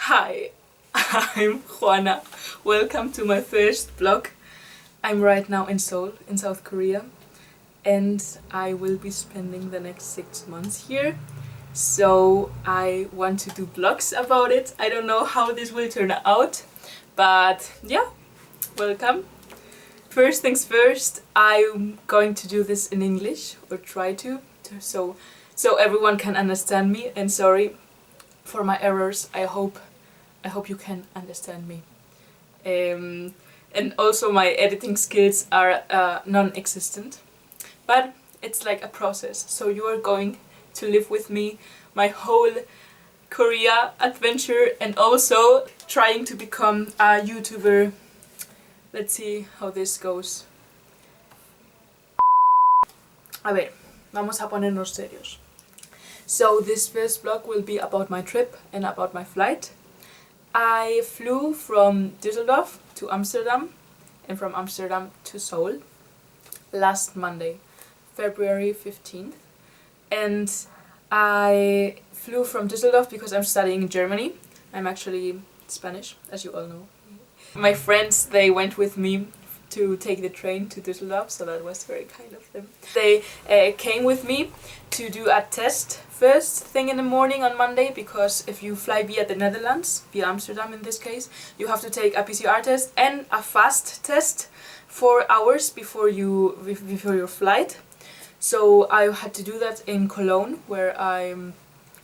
Hi, I'm Juana. Welcome to my first vlog. I'm right now in Seoul, in South Korea, and I will be spending the next 6 months here. So I want to do vlogs about it. I don't know how this will turn out, but yeah, welcome. First things first, I'm going to do this in English, or try to, so everyone can understand me, and sorry for my errors. I hope you can understand me. And also my editing skills are non-existent, but it's like a process. So you are going to live with me my whole Korea adventure, and also trying to become a YouTuber. Let's see how this goes. A ver, vamos a ponernos serios. So this first vlog will be about my trip and about my flight. I flew from Düsseldorf to Amsterdam and from Amsterdam to Seoul last Monday, February 15th. And I flew from Düsseldorf because I'm studying in Germany. I'm actually Spanish, as you all know. My friends, they went with me to take the train to Düsseldorf, so that was very kind of them. They came with me to do a test first thing in the morning on Monday, because if you fly via the Netherlands, via Amsterdam in this case, you have to take a PCR test and a fast test 4 hours before your flight. So I had to do that in Cologne, where I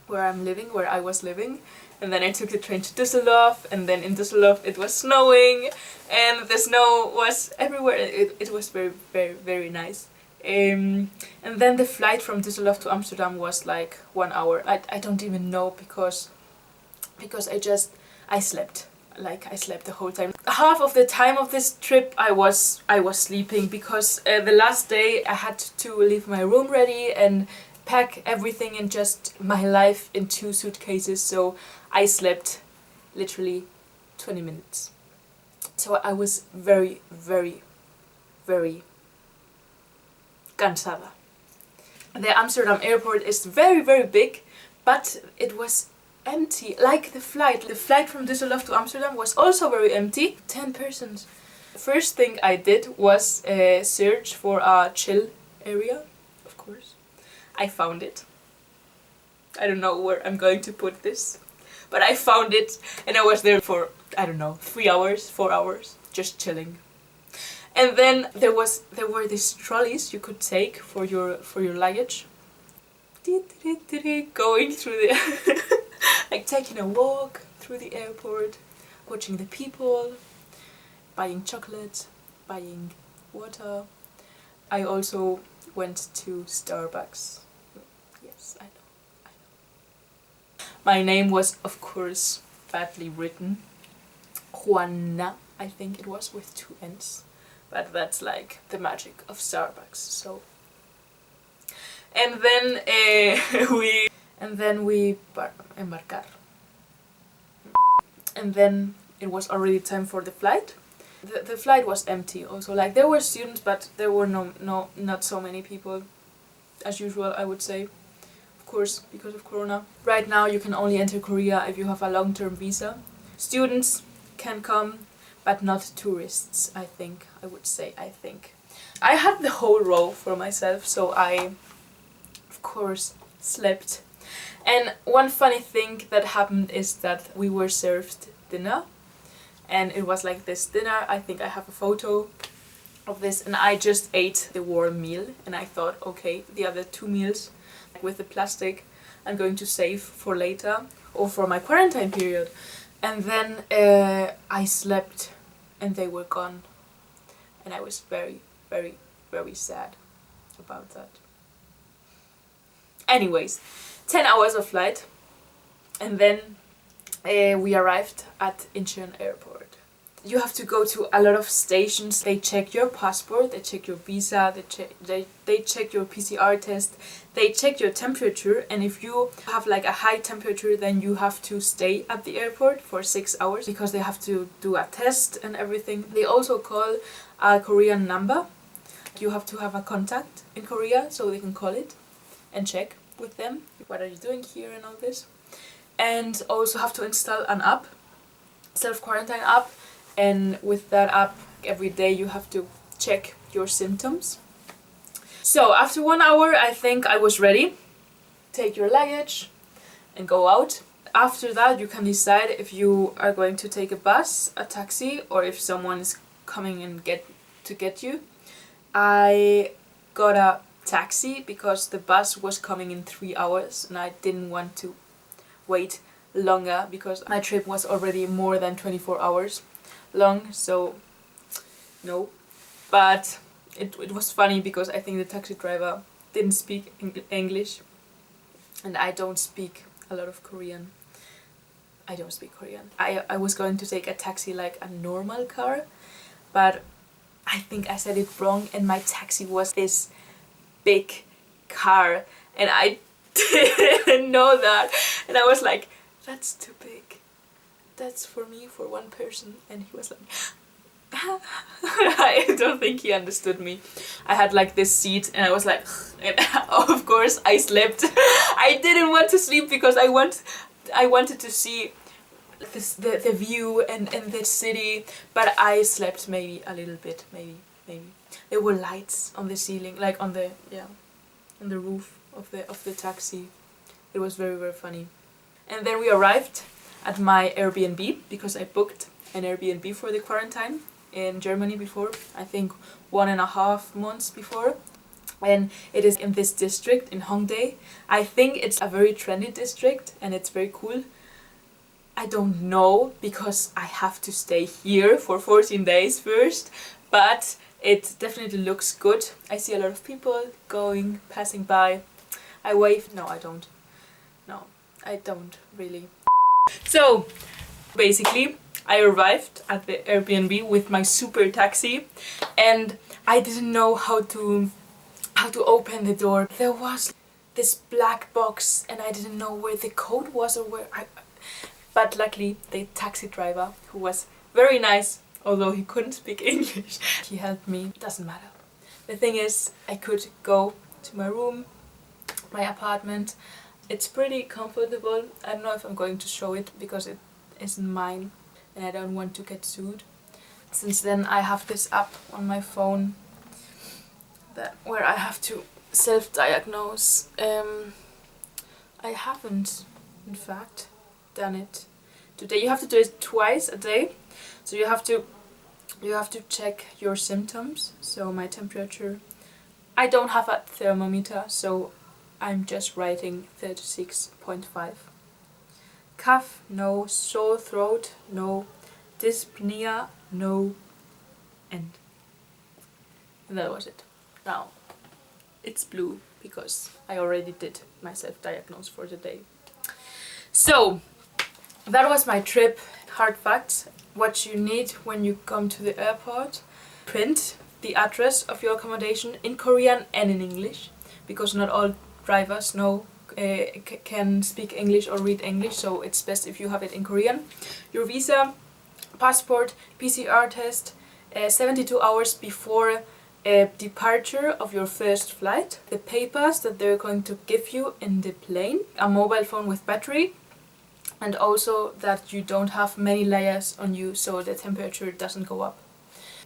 was living. And then I took the train to Düsseldorf, and then in Düsseldorf it was snowing, and the snow was everywhere. It was very, very, very nice. And then the flight from Düsseldorf to Amsterdam was like 1 hour. I don't even know, because I slept. Like, I slept the whole time. Half of the time of this trip I was sleeping, because the last day I had to leave my room ready and pack everything in just my life in 2 suitcases, so I slept literally 20 minutes. So I was very, very, very cansada. The Amsterdam airport is very, very big, but it was empty, like the flight. The flight from Düsseldorf to Amsterdam was also very empty. 10 persons. The first thing I did was search for a chill area, of course. I found it. I don't know where I'm going to put this, but I found it, and I was there for, I don't know, 3 hours, 4 hours, just chilling. And then there were these trolleys you could take for your luggage. Going through the like taking a walk through the airport, watching the people, buying chocolate, buying water. I also went to Starbucks. Yes, I know. My name was, of course, badly written. Juana, I think it was, with 2 N's. But that's like the magic of Starbucks. So, and then we embarcar. And then it was already time for the flight. The flight was empty also. Like, there were students, but there were not so many people as usual, I would say. Of course, because of Corona. Right now you can only enter Korea if you have a long-term visa. Students can come, but not tourists, I think. I had the whole row for myself, so I, of course, slept. And one funny thing that happened is that we were served dinner, and it was like this dinner. I think I have a photo of this, and I just ate the warm meal, and I thought, okay, the other 2 meals with the plastic I'm going to save for later or for my quarantine period. And then I slept and they were gone, and I was very, very, very sad about that. Anyways, 10 hours of flight, and then we arrived at Incheon airport. You have to go to a lot of stations. They check your passport, they check your visa, they check your PCR test, they check your temperature, and if you have like a high temperature, then you have to stay at the airport for 6 hours, because they have to do a test and everything. They also call a Korean number. You have to have a contact in Korea, so they can call it and check with them what are you doing here and all this. And also have to install an app self-quarantine app, and with that app every day you have to check your symptoms. So after 1 hour I think I was ready. Take your luggage and go out. After that you can decide if you are going to take a bus, a taxi, or if someone is coming and get you. I got a taxi because the bus was coming in 3 hours and I didn't want to wait longer because my trip was already more than 24 hours long, so no. But it was funny because I think the taxi driver didn't speak English and I don't speak a lot of Korean. I don't speak Korean. I was going to take a taxi like a normal car, but I think I said it wrong and my taxi was this big car and I didn't know that, and I was like, that's too big, that's for me, for one person. And he was like I don't think he understood me. I had like this seat and I was like and of course I slept. I didn't want to sleep because I wanted to see the view and the city, but I slept maybe a little bit, maybe. There were lights on the ceiling, like on the roof of the taxi. It was very, very funny. And then we arrived at my Airbnb because I booked an Airbnb for the quarantine in Germany before, I think 1.5 months before. And it is in this district in Hongdae. I think it's a very trendy district and it's very cool. I don't know because I have to stay here for 14 days first, but it definitely looks good. I see a lot of people passing by. I wave. No, I don't. No, I don't really. So basically I arrived at the Airbnb with my super taxi and I didn't know how to open the door. There was this black box and I didn't know where the code was or where but luckily the taxi driver, who was very nice, although he couldn't speak English, he helped me. Doesn't matter. The thing is, I could go to my room, my apartment. It's pretty comfortable. I don't know if I'm going to show it because it isn't mine and I don't want to get sued. Since then I have this app on my phone where I have to self-diagnose. I haven't, in fact, done it today. You have to do it twice a day. So you have to check your symptoms. So my temperature. I don't have a thermometer, so I'm just writing 36.5. Cough, no. Sore throat, no. Dyspnea, no. And that was it. Now it's blue because I already did my self-diagnose for the day. So that was my trip. Hard facts. What you need when you come to the airport. Print the address of your accommodation in Korean and in English, because not all drivers can speak English or read English, so it's best if you have it in Korean. Your visa, passport, PCR test, 72 hours before departure of your first flight, the papers that they're going to give you in the plane, a mobile phone with battery, and also that you don't have many layers on you so the temperature doesn't go up.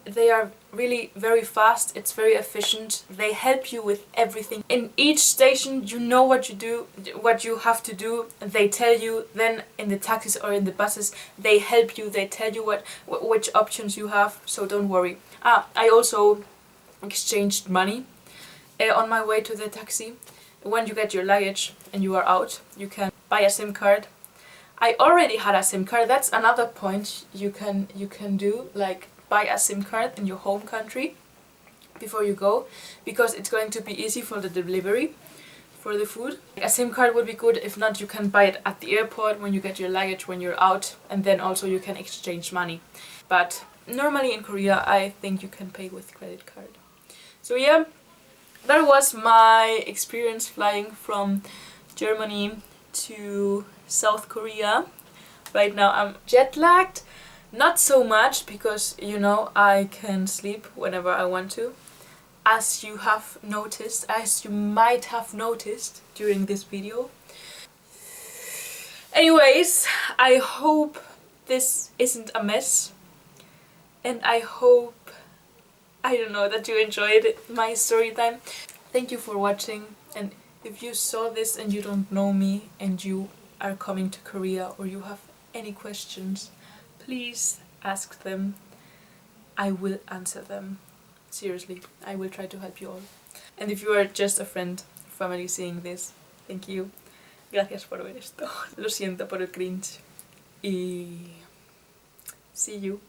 They are really very fast, it's very efficient, they help you with everything. In each station you know what you have to do, they tell you. Then in the taxis or in the buses they help you, they tell you which options you have, so don't worry. I also exchanged money on my way to the taxi. When you get your luggage and you are out, you can buy a SIM card. I already had a SIM card. That's another point you can do, like buy a SIM card in your home country before you go, because it's going to be easy for the delivery for the food. A SIM card would be good. If not, you can buy it at the airport when you get your luggage when you're out, and then also you can exchange money. But normally in Korea I think you can pay with credit card. So yeah, that was my experience flying from Germany to South Korea. Right now I'm jet lagged. Not so much because, you know, I can sleep whenever I want to. As you might have noticed during this video. Anyways, I hope this isn't a mess. And I hope, I don't know, that you enjoyed my story time. Thank you for watching, and if you saw this and you don't know me and you are coming to Korea or you have any questions, please ask them. I will answer them. Seriously, I will try to help you all. And if you are just a friend, family seeing this, thank you. Gracias por ver esto. Lo siento por el cringe. Y see you.